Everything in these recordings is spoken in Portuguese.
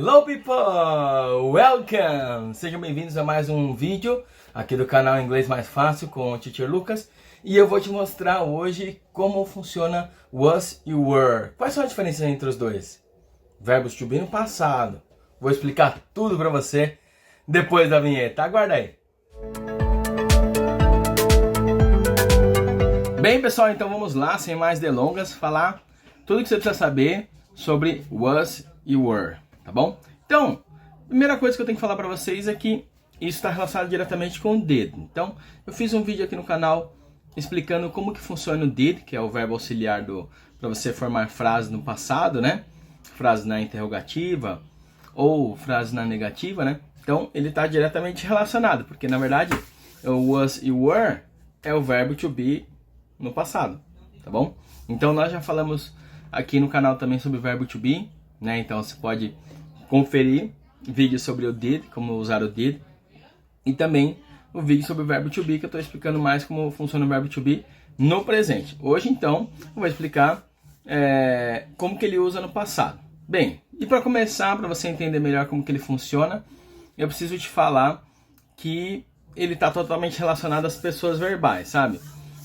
Hello people! Welcome! Sejam bem-vindos a mais um vídeo aqui do canal Inglês Mais Fácil com o Teacher Lucas. E eu vou te mostrar hoje como funciona was e were. Quais são as diferenças entre os dois? Verbos to be no passado. Vou explicar tudo pra você depois da vinheta. Aguarda aí! Bem pessoal, então vamos lá, sem mais delongas, falar tudo que você precisa saber sobre was e were, tá bom? Então, primeira coisa que eu tenho que falar para vocês é que isso está relacionado diretamente com o did. Então, eu fiz um vídeo aqui no canal explicando como que funciona o did, que é o verbo auxiliar para você formar frases no passado, né? Frases na interrogativa ou frases na negativa, né? Então, ele está diretamente relacionado, porque na verdade o was e were é o verbo to be no passado, tá bom? Então nós já falamos aqui no canal também sobre o verbo to be, né? Então você pode conferir vídeos sobre o did, como usar o did, e também o vídeo sobre o verbo to be, que eu estou explicando mais como funciona o verbo to be no presente. Hoje então eu vou explicar como que ele usa no passado. Bem, e para começar, para você entender melhor como que ele funciona, eu preciso te falar que ele está totalmente relacionado às pessoas verbais, sabe?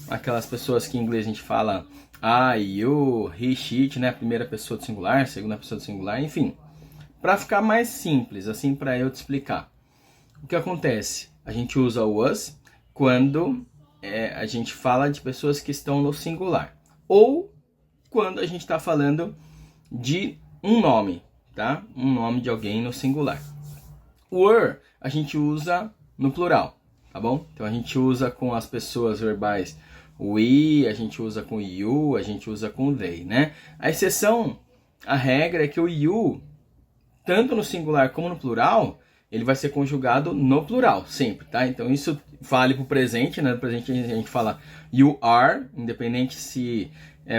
Aquelas pessoas que em inglês a gente fala I, you, he, she, né? Primeira pessoa do singular, segunda pessoa do singular, enfim. Para ficar mais simples, assim, para eu te explicar. O que acontece? A gente usa o was quando a gente fala de pessoas que estão no singular. Ou quando a gente está falando de um nome, tá? Um nome de alguém no singular. Were a gente usa no plural, tá bom? Então a gente usa com as pessoas verbais we, a gente usa com you, a gente usa com they, né? A exceção, a regra é que o you, tanto no singular como no plural, ele vai ser conjugado no plural, sempre, tá? Então isso vale pro presente, né? No presente a gente fala you are, independente se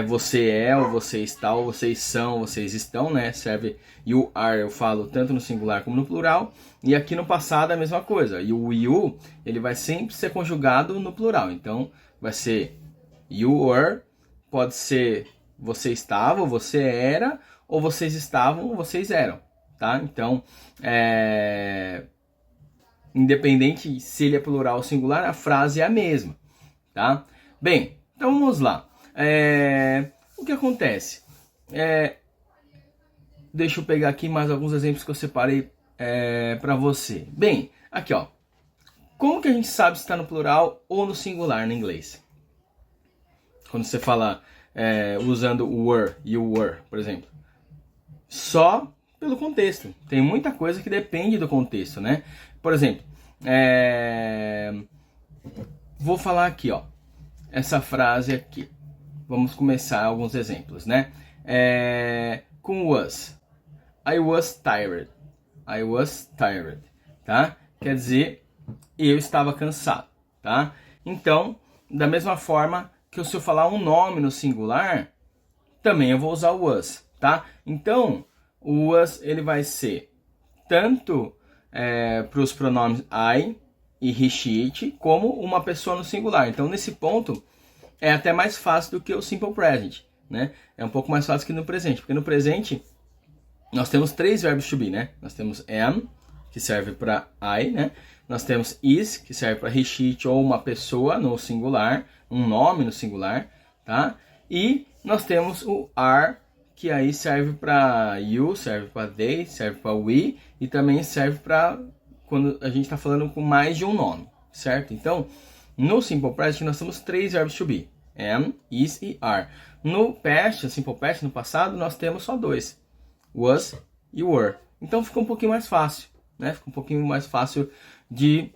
você é, ou você está, ou vocês são, vocês estão, né? Serve you are, eu falo tanto no singular como no plural. E aqui no passado é a mesma coisa. E o you, ele vai sempre ser conjugado no plural. Então, vai ser you were, pode ser você estava, ou você era, ou vocês estavam, ou vocês eram, tá? Então, independente se ele é plural ou singular, a frase é a mesma, tá? Bem, então vamos lá. O que acontece? Deixa eu pegar aqui mais alguns exemplos que eu separei para você. Bem, aqui ó. Como que a gente sabe se está no plural ou no singular no inglês? Quando você fala usando o were e o were, por exemplo. Só pelo contexto. Tem muita coisa que depende do contexto, né? Por exemplo, vou falar aqui, ó. Essa frase aqui. Vamos começar alguns exemplos, né? Com was. I was tired. I was tired, tá? Quer dizer, eu estava cansado, tá? Então, da mesma forma que se eu falar um nome no singular, também eu vou usar o was, tá? Então, o was, ele vai ser tanto para os pronomes I e he, she, it, como uma pessoa no singular. Então, nesse ponto, é até mais fácil do que o simple present, né? É um pouco mais fácil que no presente, porque no presente nós temos três verbos to be, né? Nós temos am, que serve para I, né? Nós temos is, que serve para he, she, it, ou uma pessoa no singular, um nome no singular, tá? E nós temos o are, que aí serve para you, serve para they, serve para we, e também serve para quando a gente está falando com mais de um nome, certo? Então, no simple present nós temos três verbos to be, am, is e are. No past, simple past, no passado, nós temos só dois, was e were. Então fica um pouquinho mais fácil, né? Fica um pouquinho mais fácil de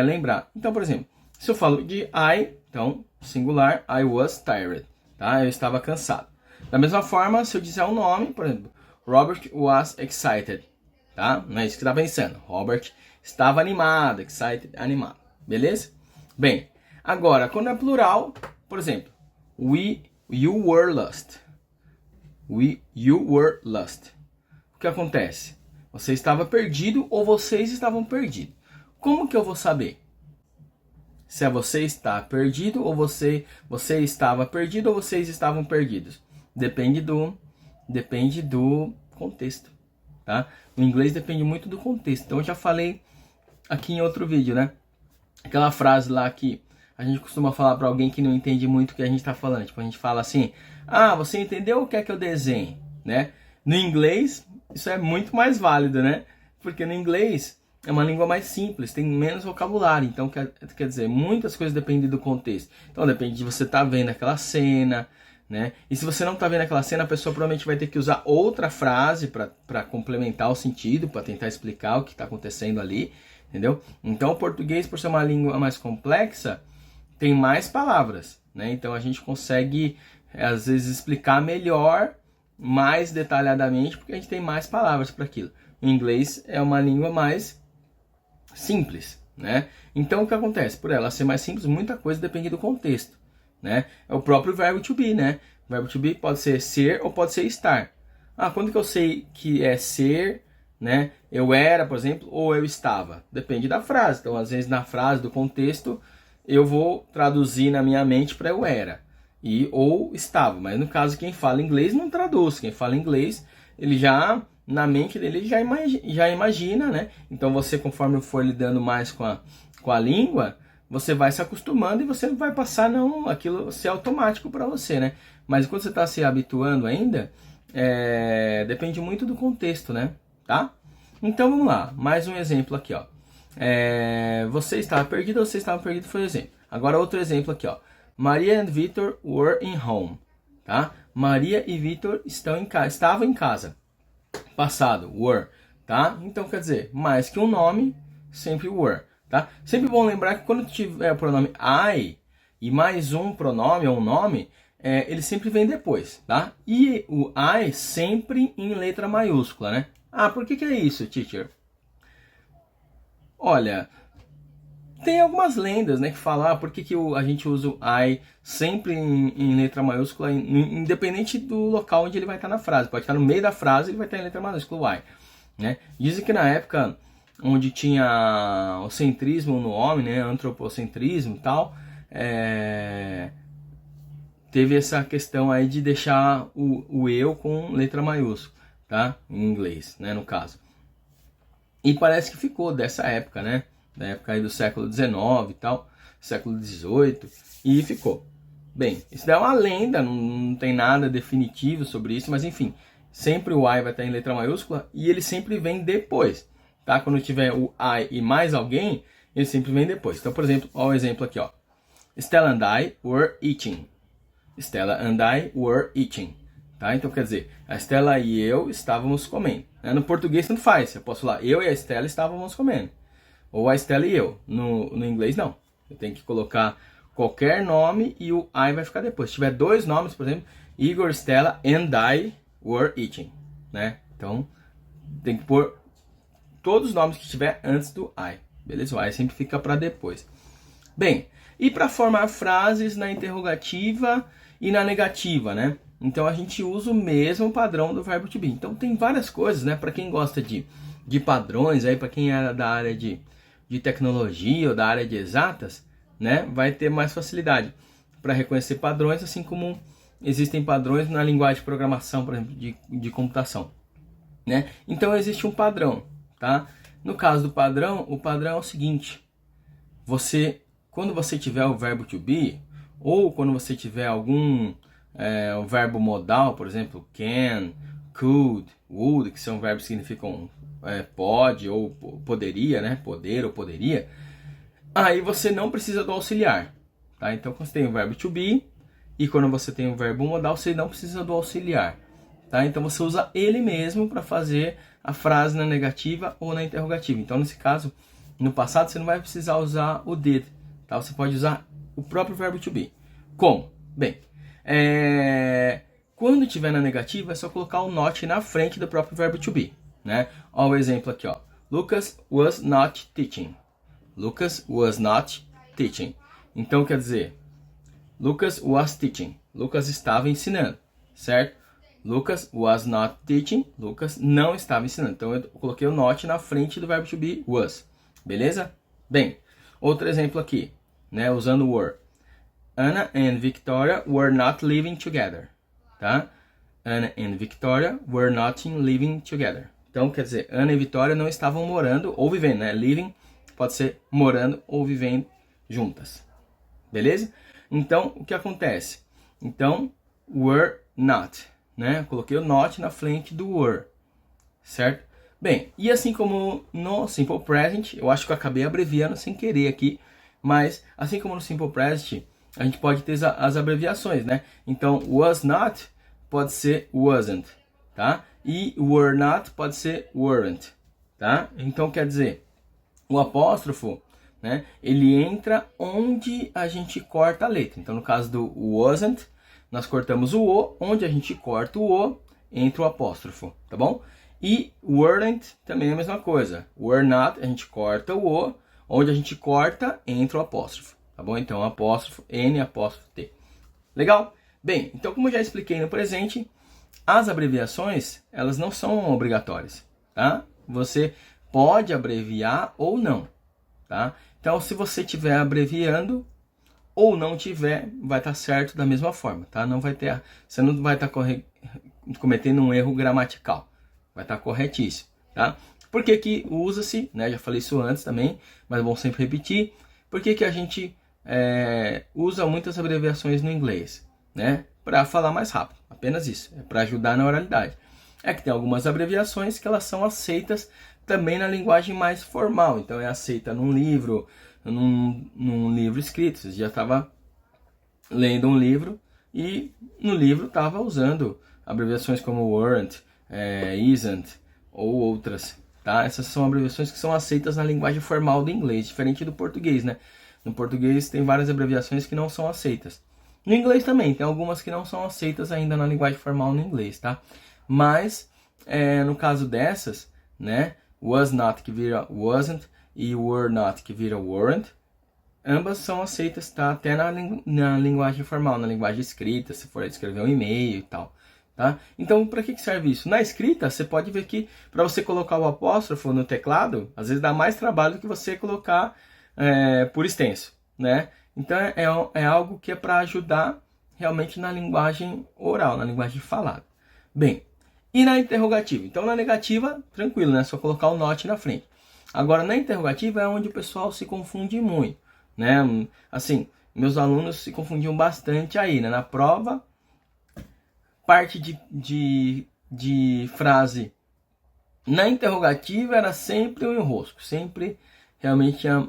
lembrar. Então, por exemplo, se eu falo de I, então, singular, I was tired, tá? Eu estava cansado. Da mesma forma, se eu disser um nome, por exemplo, Robert was excited, tá? Não é isso que você está pensando. Robert estava animado, excited, animado, beleza? Bem, agora, quando é plural, por exemplo, you were lost. You were lost. O que acontece? Você estava perdido ou vocês estavam perdidos. Como que eu vou saber? Se é você está perdido ou você estava perdido ou vocês estavam perdidos. Depende do contexto, tá? O inglês depende muito do contexto. Então eu já falei aqui em outro vídeo, né? Aquela frase lá que a gente costuma falar para alguém que não entende muito o que a gente está falando. Tipo, a gente fala assim, ah, você entendeu o que é que eu desenho, né? No inglês, isso é muito mais válido, né? Porque no inglês é uma língua mais simples, tem menos vocabulário. Então, quer dizer, muitas coisas dependem do contexto. Então, depende de você estar vendo aquela cena, né? E se você não está vendo aquela cena, a pessoa provavelmente vai ter que usar outra frase para complementar o sentido, para tentar explicar o que está acontecendo ali, entendeu? Então, o português, por ser uma língua mais complexa, tem mais palavras, né? Então, a gente consegue, às vezes, explicar melhor, mais detalhadamente, porque a gente tem mais palavras para aquilo. O inglês é uma língua mais simples, né? Então, o que acontece? Por ela ser mais simples, muita coisa depende do contexto, né? É o próprio verbo to be, né? O verbo to be pode ser ou pode ser estar. Ah, quando que eu sei que é ser, né? Eu era, por exemplo, ou eu estava? Depende da frase. Então, às vezes, na frase, do contexto, eu vou traduzir na minha mente para eu era ou estava. Mas no caso, quem fala inglês não traduz. Quem fala inglês, ele já, na mente dele, já imagina, né? Então você, conforme for lidando mais com a língua, você vai se acostumando e você não vai passar aquilo ser automático para você, né? Mas quando você está se habituando ainda, depende muito do contexto, né? Tá? Então vamos lá, mais um exemplo aqui, ó. Você estava perdido ou você estava perdido foi o exemplo. Agora outro exemplo aqui, ó. Maria and Victor were in home, tá? Maria e Victor estavam em casa. Passado, were, tá? Então quer dizer, mais que um nome, sempre were, tá? Sempre bom lembrar que quando tiver o pronome I e mais um pronome ou um nome, ele sempre vem depois, tá? E o I sempre em letra maiúscula, né? Ah, por que é isso, teacher? Olha, tem algumas lendas, né, que falam por que a gente usa o I sempre em letra maiúscula, independente do local onde ele vai estar na frase. Pode estar no meio da frase, ele vai estar em letra maiúscula, o I, né? Dizem que na época onde tinha o centrismo no homem, né, antropocentrismo e tal, teve essa questão aí de deixar o eu com letra maiúscula, tá? Em inglês, né, no caso. E parece que ficou dessa época, né? Da época aí do século XIX e tal, século XVIII, e ficou. Bem, isso daí é uma lenda, não tem nada definitivo sobre isso, mas enfim, sempre o I vai estar em letra maiúscula e ele sempre vem depois, tá? Quando tiver o I e mais alguém, ele sempre vem depois. Então, por exemplo, olha o exemplo aqui, ó. Stella and I were eating. Stella and I were eating. Tá? Então, quer dizer, a Stella e eu estávamos comendo. No português, tanto faz. Eu posso falar, eu e a Stella estávamos comendo. Ou a Stella e eu. No inglês, não. Eu tenho que colocar qualquer nome e o I vai ficar depois. Se tiver dois nomes, por exemplo, Igor, Stella and I were eating. Né? Então, tem que pôr todos os nomes que tiver antes do I. Beleza? O I sempre fica para depois. Bem, e para formar frases na interrogativa e na negativa, né? Então a gente usa o mesmo padrão do verbo to be. Então tem várias coisas, né? Para quem gosta de padrões, aí para quem é da área de tecnologia ou da área de exatas, né? Vai ter mais facilidade para reconhecer padrões, assim como existem padrões na linguagem de programação, por exemplo, de computação, né? Então existe um padrão, tá? No caso do padrão, o padrão é o seguinte: quando você tiver o verbo to be, ou quando você tiver algum o verbo modal, por exemplo, can, could, would, que são verbos que significam pode ou poderia, né? Poder ou poderia. Aí você não precisa do auxiliar, tá? Então, quando você tem o verbo to be e quando você tem o verbo modal, você não precisa do auxiliar, tá? Então, você usa ele mesmo para fazer a frase na negativa ou na interrogativa. Então, nesse caso, no passado, você não vai precisar usar o did, tá? Você pode usar o próprio verbo to be. Como? Bem, quando tiver na negativa, é só colocar o not na frente do próprio verbo to be, né? Olha o exemplo aqui, ó. Lucas was not teaching. Lucas was not teaching. Então, quer dizer, Lucas was teaching. Lucas estava ensinando, certo? Lucas was not teaching. Lucas não estava ensinando. Então, eu coloquei o not na frente do verbo to be was. Beleza? Bem, outro exemplo aqui, né? Usando o were. Anna and Victoria were not living together, tá? Anna and Victoria were not living together. Então, quer dizer, Ana e Vitória não estavam morando ou vivendo, né? Living pode ser morando ou vivendo juntas. Beleza? Então, o que acontece? Então, were not, né? Coloquei o not na frente do were, certo? Bem, e assim como no Simple Present, eu acho que eu acabei abreviando sem querer aqui, mas assim como no Simple Present, a gente pode ter as abreviações, né? Então, was not pode ser wasn't, tá? E were not pode ser weren't, tá? Então, quer dizer, o apóstrofo, né, ele entra onde a gente corta a letra. Então, no caso do wasn't, nós cortamos o O, onde a gente corta o O, entra o apóstrofo, tá bom? E weren't também é a mesma coisa. Were not, a gente corta o O, onde a gente corta, entra o apóstrofo, tá bom? Então, apóstrofo, N, apóstrofo, T. Legal? Bem, então como eu já expliquei no presente, as abreviações, elas não são obrigatórias, tá? Você pode abreviar ou não, tá? Então, se você estiver abreviando ou não tiver, vai estar certo da mesma forma, tá? Não vai ter, você não vai estar cometendo um erro gramatical, vai estar corretíssimo, tá? Por que que usa-se, né? Já falei isso antes também, mas é bom sempre repetir. Por que que a gente usa muitas abreviações no inglês, né? Para falar mais rápido, apenas isso, é para ajudar na oralidade. É que tem algumas abreviações que elas são aceitas também na linguagem mais formal, então é aceita num livro, num livro escrito. Você já estava lendo um livro e no livro estava usando abreviações como weren't, isn't ou outras, tá? Essas são abreviações que são aceitas na linguagem formal do inglês, diferente do português, né? No português tem várias abreviações que não são aceitas. No inglês também, tem algumas que não são aceitas ainda na linguagem formal no inglês, tá? Mas, no caso dessas, né? Was not que vira wasn't e were not que vira weren't, ambas são aceitas, tá? Até na linguagem formal, na linguagem escrita, se for escrever um e-mail e tal, tá? Então, para que serve isso? Na escrita, você pode ver que para você colocar o apóstrofo no teclado, às vezes dá mais trabalho do que você colocar por extenso, né? Então, é algo que é para ajudar realmente na linguagem oral, na linguagem falada. Bem, e na interrogativa? Então, na negativa, tranquilo, né? Só colocar o not na frente. Agora, na interrogativa é onde o pessoal se confunde muito, né? Assim, meus alunos se confundiam bastante aí, né? Na prova, parte de frase na interrogativa era sempre um enrosco, sempre realmente tinha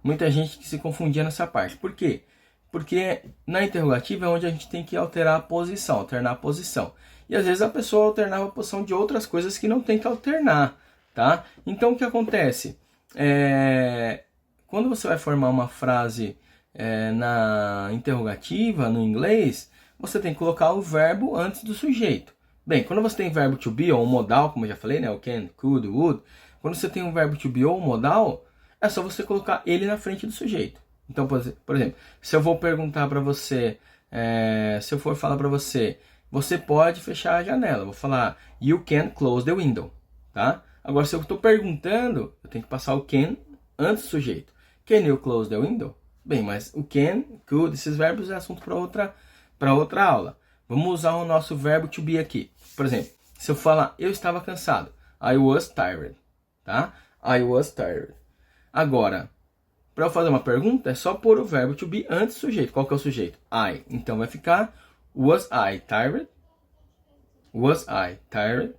muita gente que se confundia nessa parte. Por quê? Porque na interrogativa é onde a gente tem que alternar a posição. E às vezes a pessoa alternava a posição de outras coisas que não tem que alternar, tá? Então o que acontece? Quando você vai formar uma frase na interrogativa, no inglês, você tem que colocar o verbo antes do sujeito. Bem, quando você tem verbo to be ou um modal, como eu já falei, né? O can, could, would. Quando você tem um verbo to be ou um modal, é só você colocar ele na frente do sujeito. Então, por exemplo, se eu vou perguntar para você, se eu for falar para você, você pode fechar a janela. Eu vou falar, you can close the window, tá? Agora, se eu estou perguntando, eu tenho que passar o can antes do sujeito. Can you close the window? Bem, mas o can, could, esses verbos é assunto para outra aula. Vamos usar o nosso verbo to be aqui. Por exemplo, se eu falar, eu estava cansado. I was tired, tá? I was tired. Agora, para eu fazer uma pergunta, é só pôr o verbo to be antes do sujeito. Qual que é o sujeito? I. Então vai ficar was I tired? Was I tired?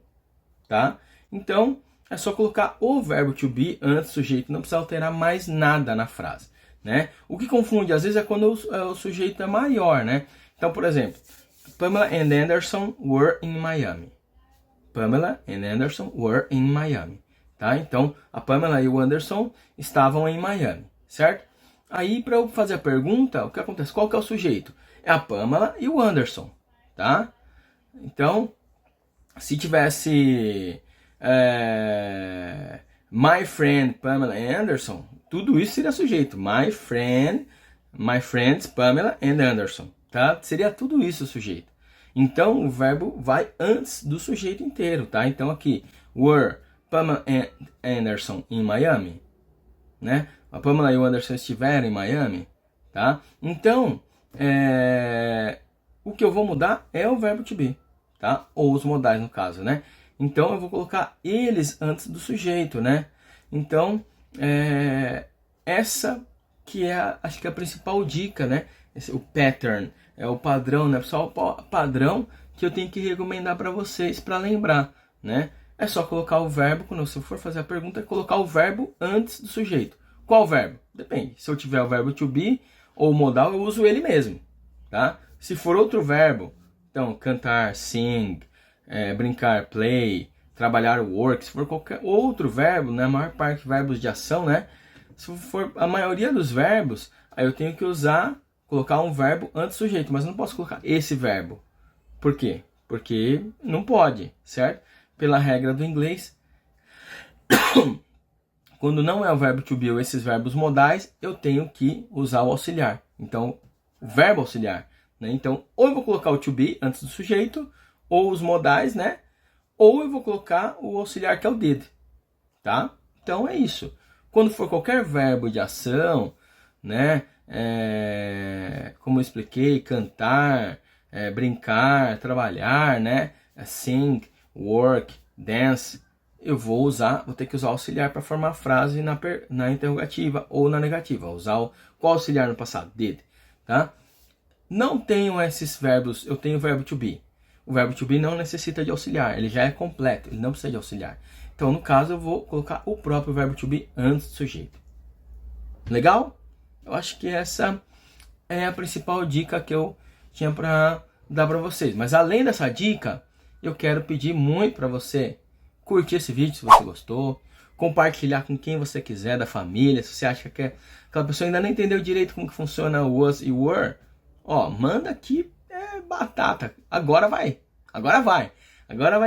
Tá? Então, é só colocar o verbo to be antes do sujeito. Não precisa alterar mais nada na frase, né? O que confunde, às vezes, é quando o sujeito é maior, né? Então, por exemplo, Pamela and Anderson were in Miami. Pamela and Anderson were in Miami. Tá? Então, a Pamela e o Anderson estavam em Miami, certo? Aí, para eu fazer a pergunta, o que acontece? Qual que é o sujeito? É a Pamela e o Anderson, tá? Então, se tivesse my friend Pamela Anderson, tudo isso seria sujeito. My friends Pamela and Anderson, tá? Seria tudo isso o sujeito. Então, o verbo vai antes do sujeito inteiro, tá? Então, aqui, were Pamela and Anderson in Miami, né? A Pamela e o Anderson estiveram em Miami, tá? Então, o que eu vou mudar é o verbo to be, tá? Ou os modais no caso, né? Então eu vou colocar eles antes do sujeito, né? Então, essa que é, acho que é a principal dica, né? O pattern, é o padrão, né, pessoal? O padrão que eu tenho que recomendar para vocês para lembrar, né? É só colocar o verbo, quando você for fazer a pergunta, é colocar o verbo antes do sujeito. Qual verbo? Depende. Se eu tiver o verbo to be ou modal, eu uso ele mesmo, tá? Se for outro verbo, então cantar, sing, brincar, play, trabalhar, work, se for qualquer outro verbo, na maior parte verbos de ação, né? Se for a maioria dos verbos, aí eu tenho que colocar um verbo antes do sujeito, mas eu não posso colocar esse verbo. Por quê? Porque não pode, certo? Pela regra do inglês, quando não é o verbo to be ou esses verbos modais, eu tenho que usar o auxiliar. Então, o verbo auxiliar, né? Então, ou eu vou colocar o to be antes do sujeito, ou os modais, né? Ou eu vou colocar o auxiliar que é o did, tá? Então, é isso. Quando for qualquer verbo de ação, né? Como eu expliquei, cantar, brincar, trabalhar, né? Sing, work, dance, eu vou ter que usar o auxiliar para formar a frase na interrogativa ou na negativa. Qual auxiliar no passado? Did, tá? Não tenho esses verbos, eu tenho o verbo to be. O verbo to be não necessita de auxiliar, ele já é completo, ele não precisa de auxiliar. Então, no caso, eu vou colocar o próprio verbo to be antes do sujeito. Legal? Eu acho que essa é a principal dica que eu tinha para dar para vocês. Mas além dessa dica, eu quero pedir muito para você curtir esse vídeo se você gostou, compartilhar com quem você quiser da família, se você acha que aquela pessoa ainda não entendeu direito como que funciona o was e were, manda aqui, batata, agora vai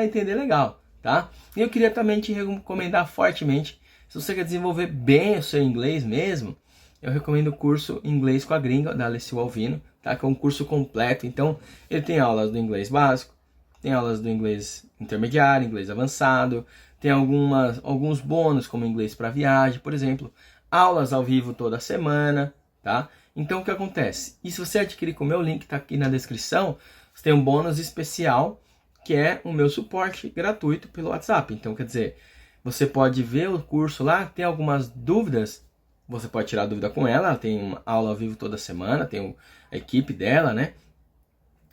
entender legal, tá? E eu queria também te recomendar fortemente, se você quer desenvolver bem o seu inglês mesmo, eu recomendo o curso Inglês com a Gringa, da Alessio Alvino, tá? Que é um curso completo, então ele tem aulas do inglês básico, tem aulas do inglês intermediário, inglês avançado, tem alguns bônus como inglês para viagem, por exemplo, aulas ao vivo toda semana, tá? Então o que acontece? E se você adquirir com o meu link, tá aqui na descrição, você tem um bônus especial, que é o meu suporte gratuito pelo WhatsApp. Então, quer dizer, você pode ver o curso lá, tem algumas dúvidas, você pode tirar dúvida com ela tem uma aula ao vivo toda semana, tem a equipe dela, né?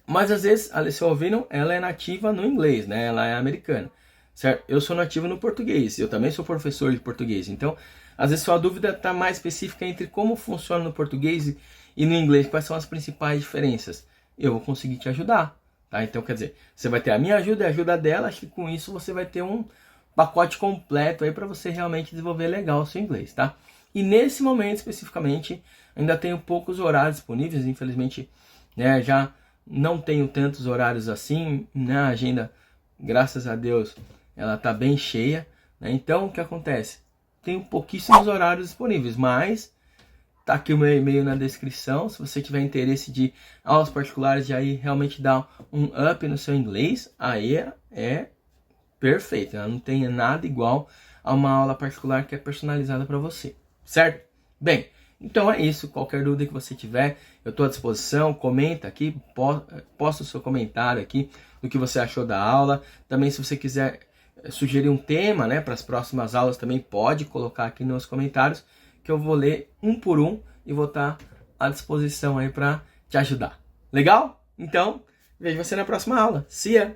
Mas às vezes a Alessio Alvino, ela é nativa no inglês, né? Ela é americana, certo? Eu sou nativo no português, eu também sou professor de português. Então, às vezes sua dúvida está mais específica entre como funciona no português e no inglês, quais são as principais diferenças. Eu vou conseguir te ajudar, tá? Então, quer dizer, você vai ter a minha ajuda e a ajuda dela, acho que com isso você vai ter um pacote completo aí para você realmente desenvolver legal o seu inglês, tá? E nesse momento especificamente, ainda tenho poucos horários disponíveis, infelizmente, né, já não tenho tantos horários assim, né, a agenda, graças a Deus, ela está bem cheia, né? Então, o que acontece? Tenho pouquíssimos horários disponíveis, mas tá aqui o meu e-mail na descrição, se você tiver interesse de aulas particulares, de aí realmente dar um up no seu inglês, aí é perfeito, não tem nada igual a uma aula particular que é personalizada para você, certo? Bem, então é isso, qualquer dúvida que você tiver, eu estou à disposição, comenta aqui, posta o seu comentário aqui do que você achou da aula. Também se você quiser sugerir um tema, né, para as próximas aulas, também pode colocar aqui nos comentários, que eu vou ler um por um e vou estar à disposição aí para te ajudar. Legal? Então, vejo você na próxima aula. See ya!